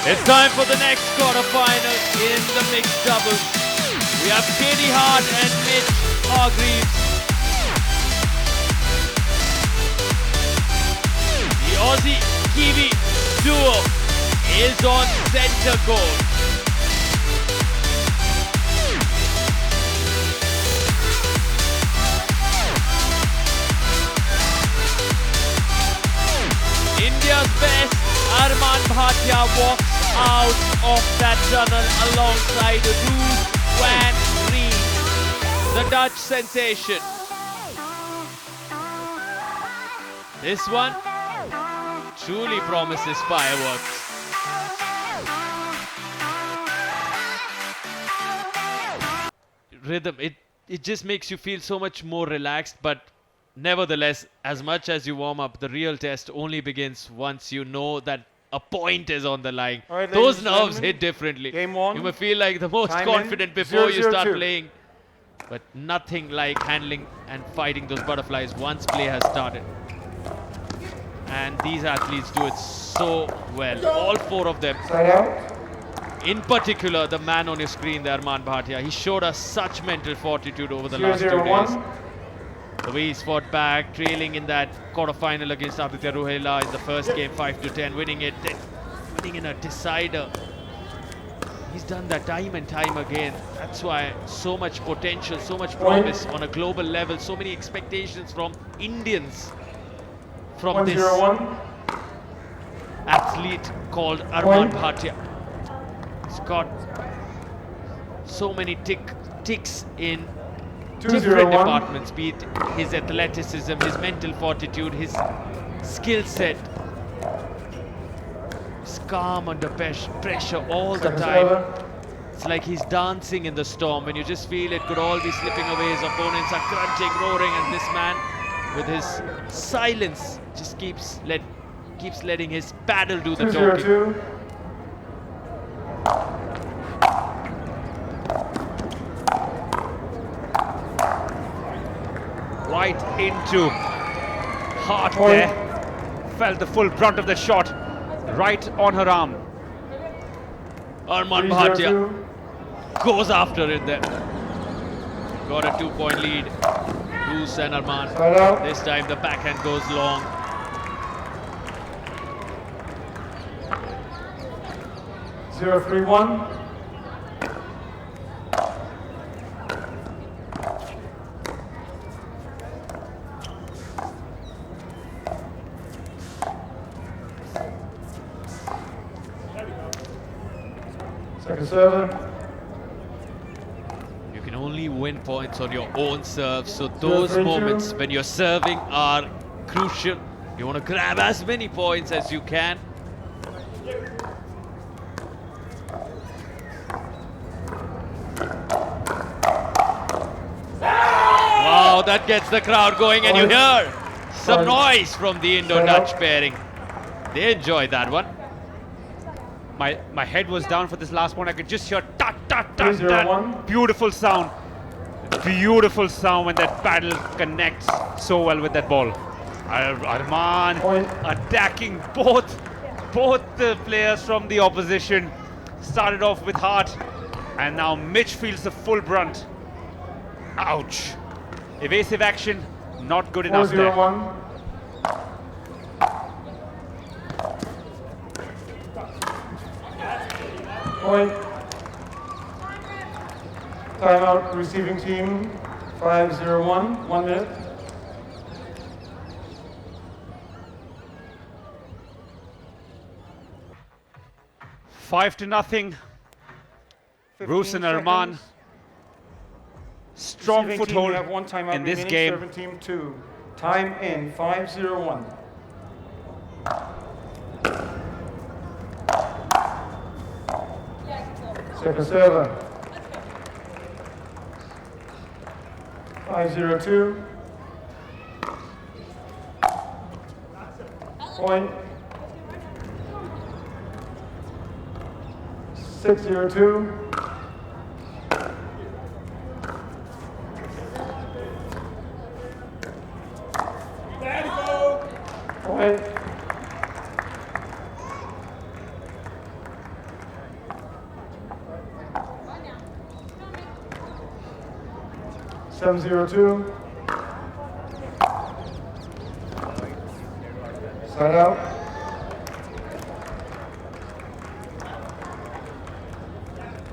It's time for the next quarterfinal in the mixed doubles. We have Katie Hart and Mitch Hargreaves. The Aussie-Kiwi duo is on center court. India's best, Armaan Bhatia, walks out of that tunnel alongside Roos and Reek, the Dutch sensation. This one truly promises fireworks. Rhythm, it just makes you feel so much more relaxed, but nevertheless, as much as you warm up, the real test only begins once you know that a point is on the line. Right, those nerves hit differently. Game one. You may feel like the most confident before you start playing, but nothing like handling and fighting those butterflies once play has started. And these athletes do it so well, all four of them. In particular, the man on your screen there, Armaan Bhatia, he showed us such mental fortitude over the last 2 days. The way he's fought back, trailing in that quarterfinal against Aditya Ruhela in the first game, 5-10, winning it, then winning in a decider. He's done that time and time again. That's why so much potential, so much promise on a global level, so many expectations from Indians from this athlete called Armaan Bhatia. He's got so many ticks in different departments, be it his athleticism, his mental fortitude, his skill set. He's calm under pressure all the time. It's like he's dancing in the storm when you just feel it could all be slipping away. His opponents are crunching, roaring, and this man with his silence just keeps letting his paddle do the talking. Right into Hart there. Felt the full brunt of the shot right on her arm. Armaan Bhatia goes after it there. Got a 2-point lead. Roos and Armaan. This time the backhand goes long. Zero, 3-1. Second serve. You can only win points on your own serve, so those moments when you're serving are crucial. You want to grab as many points as you can. Wow, that gets the crowd going, and you hear some noise from the Indo-Dutch pairing. They enjoyed that one. My head was down for this last one. I could just hear tut, tut, tut, tut. Beautiful sound. Beautiful sound when that paddle connects so well with that ball. Armaan attacking both the players from the opposition. Started off with Hart, and now Mitch feels the full brunt. Ouch. Evasive action, not good enough there. Point. Timeout, receiving team, 5-0-1, 1 minute. Five to nothing. Roos and Armaan. Strong foothold in this game. Serving team 2. Time in, 5-0-1. Second server. 5-0-2. Point. 6-0-2. Point. 7-0-2. Side out.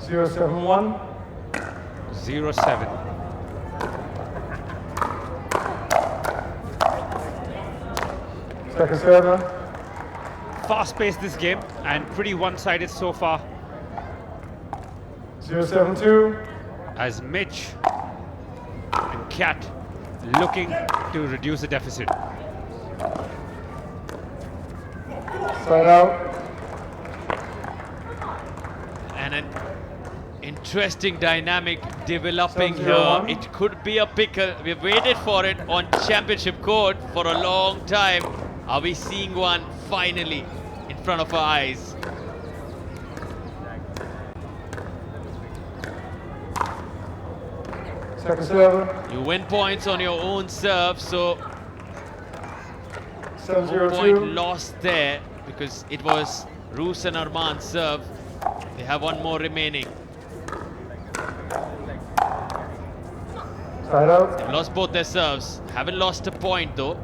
0-7-1. 0-7. Second server. Fast-paced this game and pretty one-sided so far. 0-7-2. As Mitch and Kat looking to reduce the deficit. Side out. And an interesting dynamic developing here. 7-0-1. It could be a pickle. We've waited for it on championship court for a long time. Are we seeing one finally in front of our eyes? Second server. You win points on your own serve, so 7-0-2. point lost there because it was Roos and Armaan serve. They have one more remaining. Side out. They've lost both their serves. Haven't lost a point though.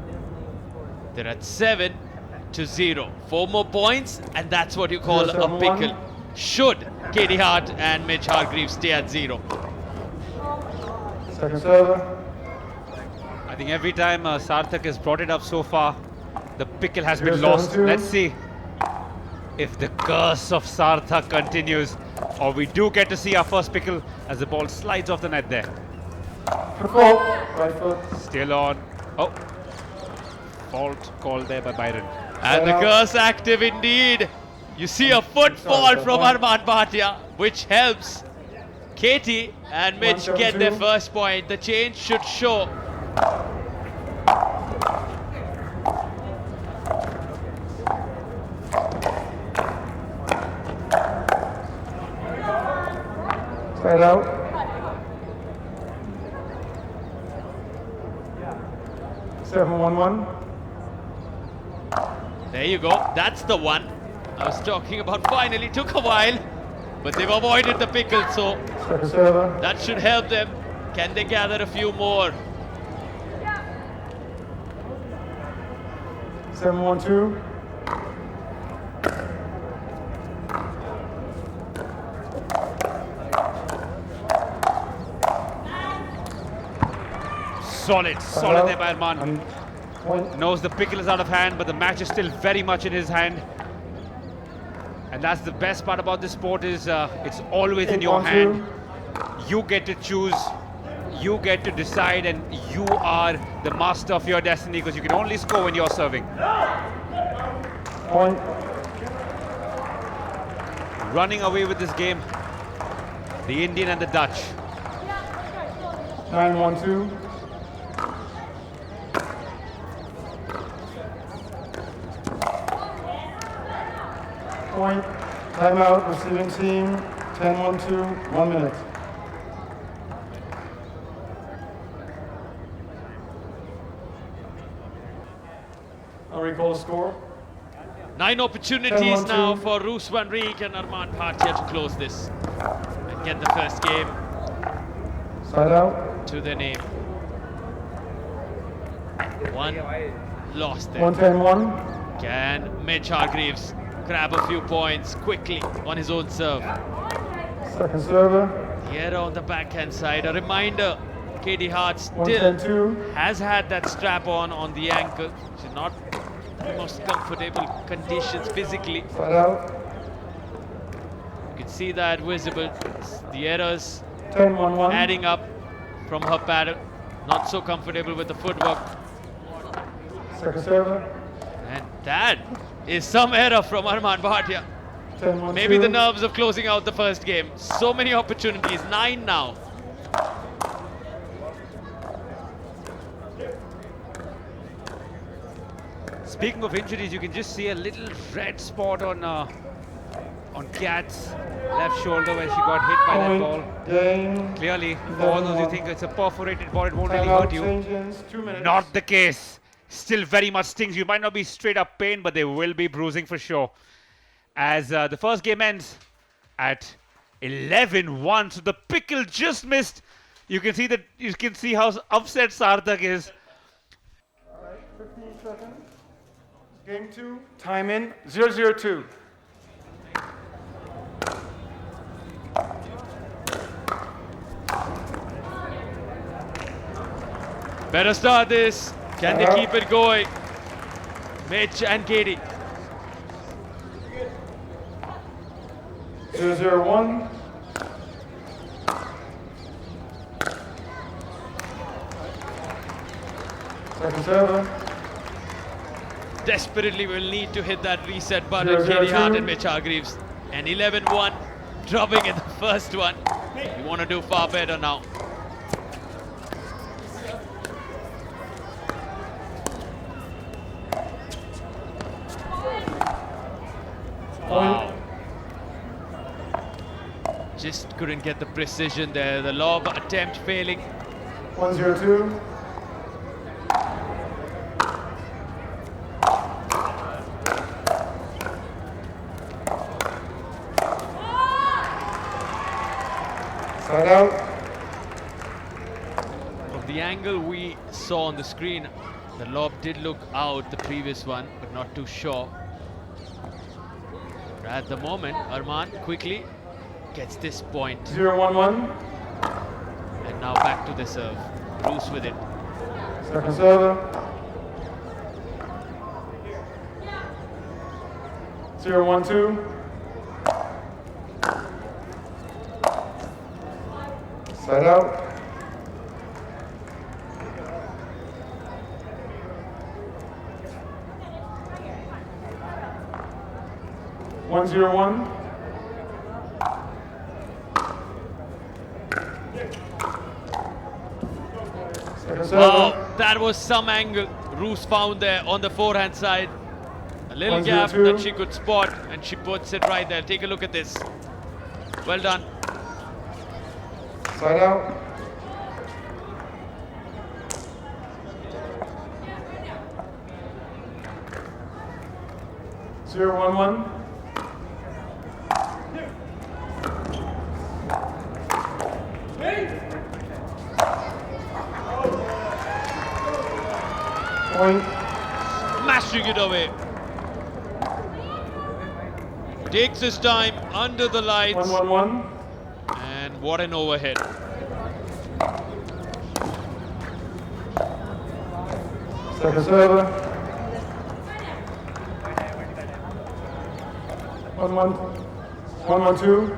They're at 7-0. 4 more points, and that's what you call a 0-7-1. pickle. Should Katie Hart and Mitch Hargreaves stay at 0. Second server. I think every time Sarthak has brought it up so far, the pickle has been 0-7-2. lost. Let's see if the curse of Sarthak continues, or we do get to see our first pickle as the ball slides off the net there. Foot fault. Right foot. Still on. Oh, fault called there by Byron. And the curse active indeed. You see a footfall from Armaan Bhatia, which helps Katie and Mitch get their 1-7-2. first point. The change should show. Side out. 7-1-1. There you go. That's the one I was talking about. Finally took a while, but they've avoided the pickle, so Second server. that should help them. Can they gather a few more? 7-1-2. Solid there by Armaan. And point. Knows the pickle is out of hand, but the match is still very much in his hand. And that's the best part about this sport is it's always in your 8-1-2. hand. You get to choose, you get to decide, and you are the master of your destiny because you can only score when you're serving. Point. Running away with this game, the Indian and the Dutch. 9-1-2. Point. Timeout. Receiving team. 10-1-2. 1 minute. I'll recall the score. 9 opportunities 10-1-2. now for Roos van Reek and Armaan Bhatia to close this and get the first game Side out. to their name. One lost there. 1-10-1. Can Mitch Hargreaves grab a few points quickly on his own serve? Second server. The error on the backhand side. A reminder, Katie Hart still 1-10-2. has had that strap on the ankle. She's not the most comfortable conditions physically. Side out. You can see that visible. The errors 10-1-1. adding up from her paddle. Not so comfortable with the footwork. Second server. And that is some error from Armaan Bhatia. 10-1-2. Maybe the nerves of closing out the first game. So many opportunities, 9 now. Speaking of injuries, you can just see a little red spot on Kat's left shoulder where she got hit by that ball. Game. Clearly, for all those who think it's a perforated ball, it won't really Timeout hurt you. changes. 2 minutes. Not the case. Still very much stings. You might not be straight up pain, but there will be bruising for sure. As the first game ends at 11-1. So the pickle just missed. You can see that. You can see how upset Sarthak is. All right, 15 seconds. Game 2, time in, 0-0-2. Better start this. Can they keep it going? Mitch and Katie. 0-0-1. Second server. Desperately will need to hit that reset button. 0-0-2. Katie Hart and Mitch Hargreaves. And 11-1, dropping in the first one. You want to do far better now. Wow. Just couldn't get the precision there. The lob attempt failing. 1-0-2. Side out. From the angle we saw on the screen, the lob did look out, the previous one, but not too sure. At the moment, Armaan quickly gets this point. 0-1-1. And now back to the serve. Roos with it. Second server. 0-1-2. Side out. 1-0-1. Second server. Wow, that was some angle Roos found there on the forehand side. A little 1-0-2. gap that she could spot, and she puts it right there. Take a look at this. Well done. Side out. Zero, 1-1. Point. Smashing it away. Takes his time under the lights. 1-1-1. And what an overhead. Second server. 1-1. 1-1-2.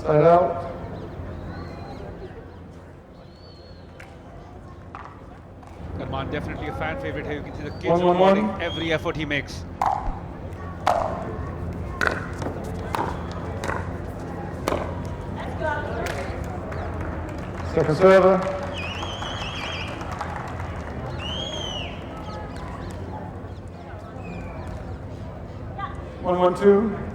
Side out. Armaan definitely a fan favorite here. You can see the kids 1-1-1. rewarding every effort he makes. Second server. 1-1-2.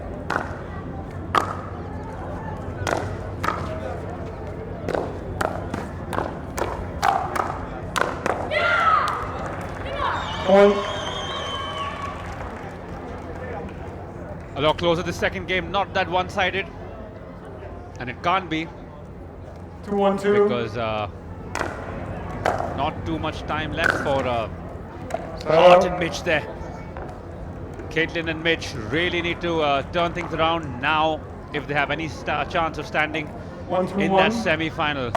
Point. A lot closer the second game, not that one-sided. And it can't be 2-1-2. because not too much time left for Side Hart out. and Mitch there. Kaitlynn and Mitch really need to turn things around now if they have any chance of standing 1-2-1. in that semi-final.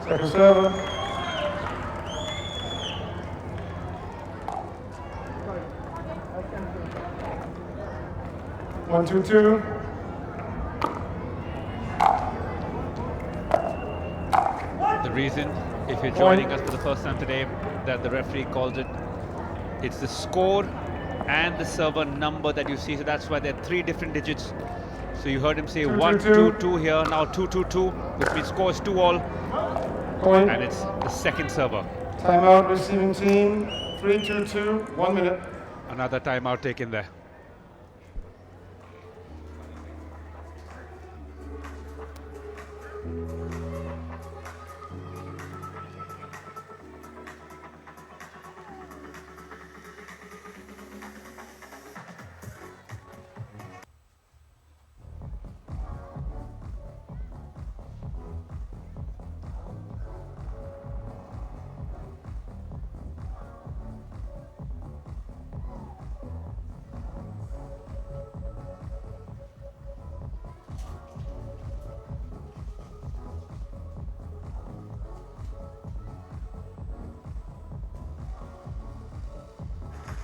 Second server. 1-2-2. The reason, if you're joining us for the first time today, that the referee calls it, it's the score and the server number that you see. So that's why there are 3 different digits. So you heard him say 1-2-2 here, now 2-2-2, which means score is 2-all, Point. and it's the second server. Timeout receiving team. 3-2-2. 1 minute. Another timeout taken there.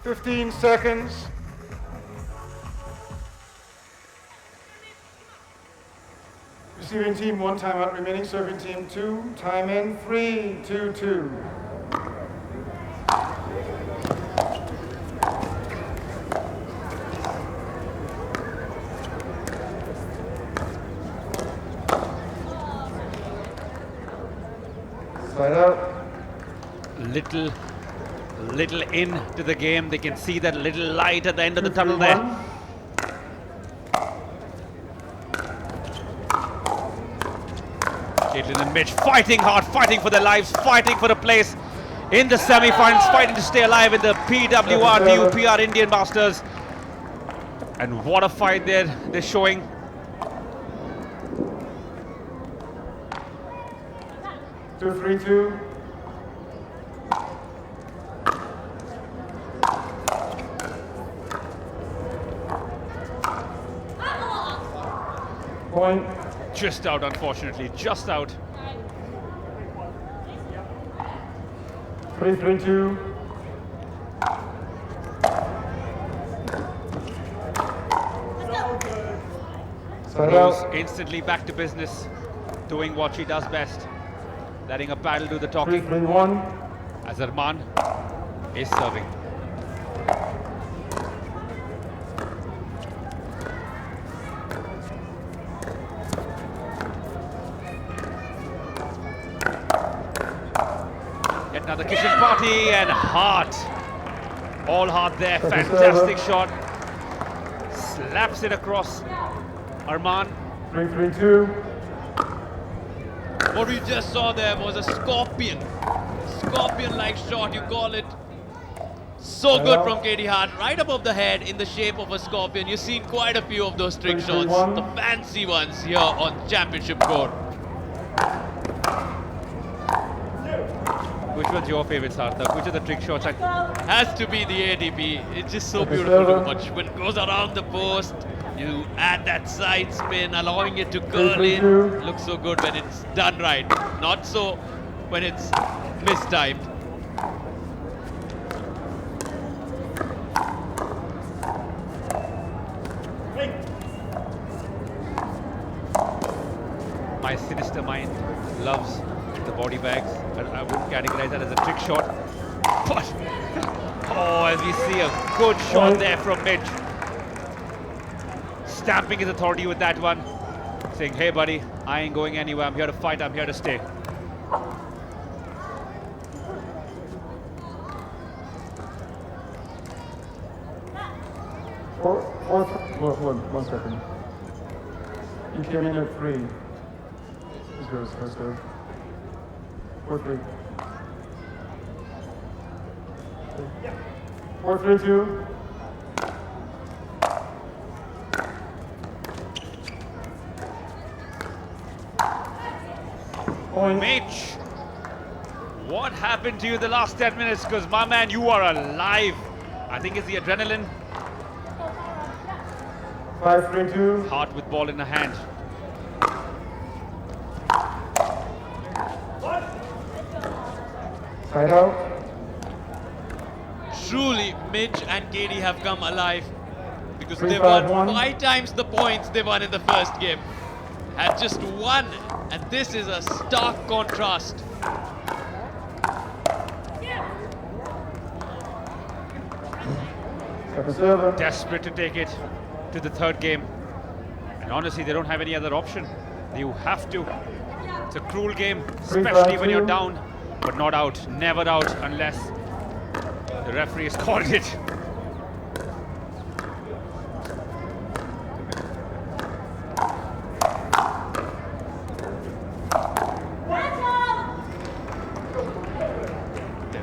15 seconds. Receiving team 1 timeout remaining. Serving team 2. Time in 3, 2, 2. Side out. Little into the game. They can see that little light at the end of the tunnel there. Kaitlynn and Mitch fighting hard, fighting for their lives, fighting for a place in the semi-finals, fighting to stay alive in the PWR DUPR India Masters. And what a fight they're showing. Two, 3, 2. Point. Just out, unfortunately, just out. 3, 3, 2. Roos instantly back to business, doing what she does best, letting a paddle do the talking. 3, 3, 1. As Armaan is serving. Yet another kitchen party, and Hart. All Hart there, fantastic shot. Slaps it across Armaan. 3, 3, 2. What we just saw there was a scorpion-like shot, you call it. So good from Katie Hart, right above the head in the shape of a scorpion. You've seen quite a few of those trick shots, the fancy ones here on championship court. Which one's your favorite, Sarthak? Which are the trick shots? Has to be the ADP. It's just so beautiful to watch. When it goes around the post, you add that side spin, allowing it to curl in. Looks so good when it's done right. Not so when it's mistimed. My sinister mind loves the body bags. I wouldn't categorize that as a trick shot. But, oh, as we see a good shot there from Mitch. Stamping his authority with that one. Saying, hey buddy, I ain't going anywhere. I'm here to fight, I'm here to stay. One second. You came in at 3. Who's goes first serve? 4, 3. 4, 3, 2. Point. Mitch, what happened to you the last 10 minutes? Because my man, you are alive. I think it's the adrenaline. 5, 3, 2. Hart with ball in the hand. Side out. Truly, Mitch and Katie have come alive because 3, they 5, won 1. 5 times the points they won in the first game. Had just one, and this is a stark contrast. Desperate to take it to the third game. And honestly, they don't have any other option. You have to. It's a cruel game, especially when you're down, but not out. Never out unless the referee has called it.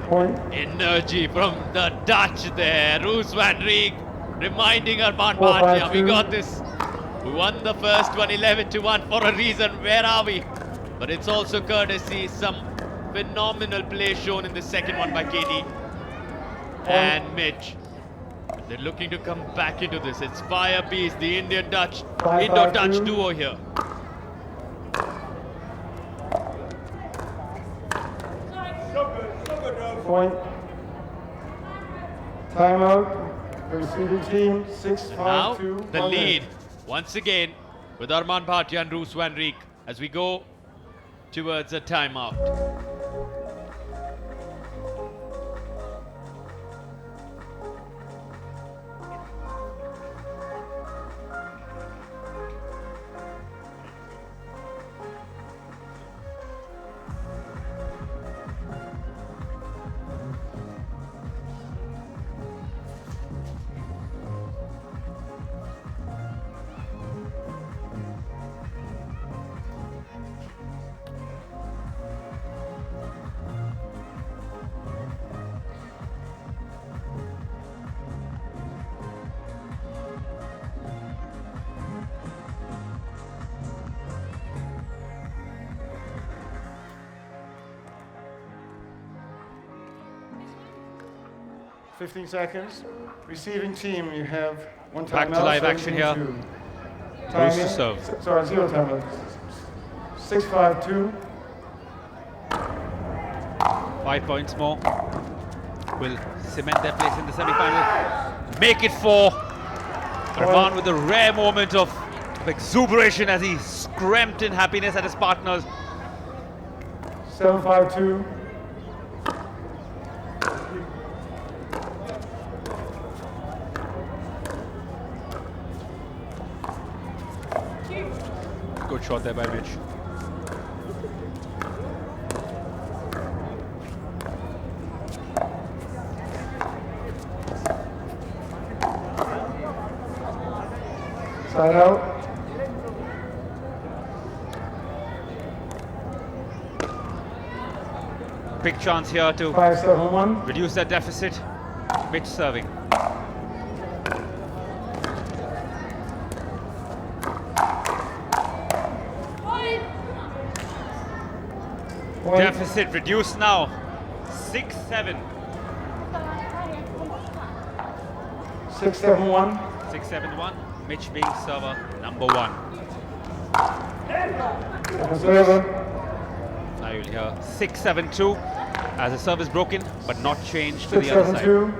Point. Energy from the Dutch there. Roos van Reek reminding Armaan 4, 5, Bhatia, we 2. got this. We won the first one 11-1 for a reason. Where are we? But it's also courtesy some phenomenal play shown in the second one by Katie and Mitch. They're looking to come back into this. It's Fire Beast, the Indo-Dutch duo here. Point. Timeout. The receiving team, 6-5-2. Now the 1 lead minute. once again with Armaan Bhatia and Roos van Reek as we go towards a timeout. Fifteen seconds. Receiving team, you have one timeout. Back to live action here. 17-2. Roos to Timing- serve. Sorry, 0 timeout. 6-5-2. 5 points more. Will cement their place in the semi-final. Make it 4. Armaan with a rare moment of exuberation as he screamed in happiness at his partners. 7-5-2. Good shot there by Mitch. Side out. Big chance here to 5-7-1. reduce that deficit. Mitch serving. Point. Deficit reduced now. 6-7. 6-7-1. 6-7-1. Mitch being server number 1. Second server. Now you'll hear 6-7-2 as the serve is broken but not changed to the other side. 6-7-2.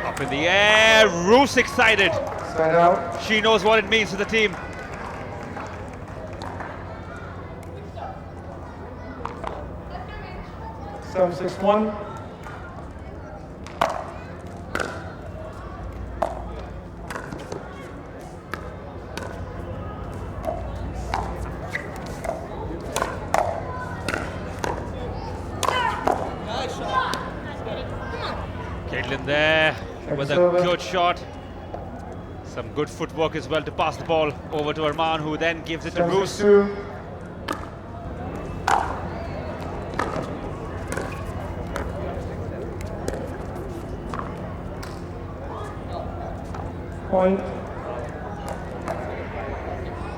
Up in the air. Roos excited. Side out. She knows what it means to the team. Seven, 6-1. Kaitlynn there with a server. good shot. Some good footwork as well to pass the ball over to Armaan, who then gives it to 7, Roos. 6-2. Point.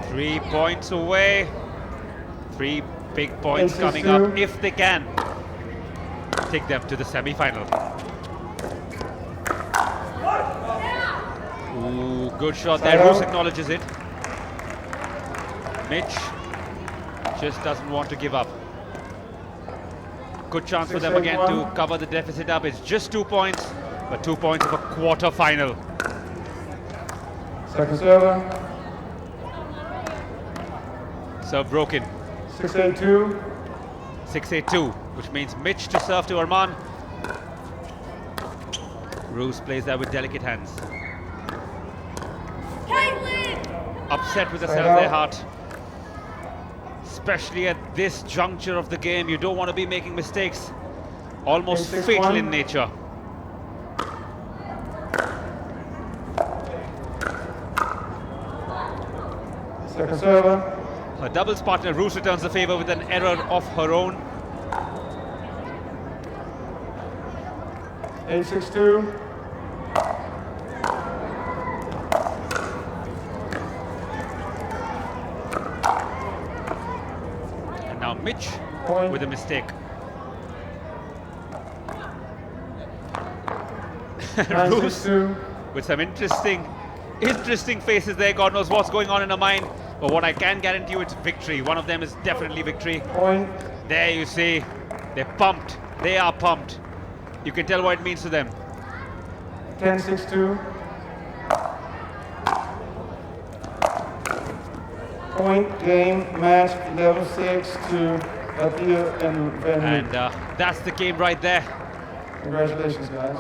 3 points away. 3 big points 8-6-2. coming up if they can take them to the semi-final. Ooh, good shot there. Roos acknowledges it. Mitch just doesn't want to give up. Good chance for them again to 6-8-1. cover the deficit up. It's just 2 points, but 2 points of a quarter final. Second server. Serve broken. 6-8-2. 6-8-2, which means Mitch to serve to Armaan. Roos plays that with delicate hands. Kaitlynn! Upset with the Side serve there, out. Hart. Especially at this juncture of the game, you don't want to be making mistakes. Almost 8-6-1. fatal in nature. Second server. Her doubles partner, Roos, returns the favor with an error of her own. 8-6-2. And now Mitch Point. with a mistake. 9-6-2. with some interesting interesting faces there. God knows what's going on in their mind. But what I can guarantee you, it's victory. One of them is definitely victory. Point. There you see, they're pumped. They are pumped. You can tell what it means to them. 10-6-2. Point, game, match, level 6 to Bhatia and And that's the game right there. Congratulations, guys.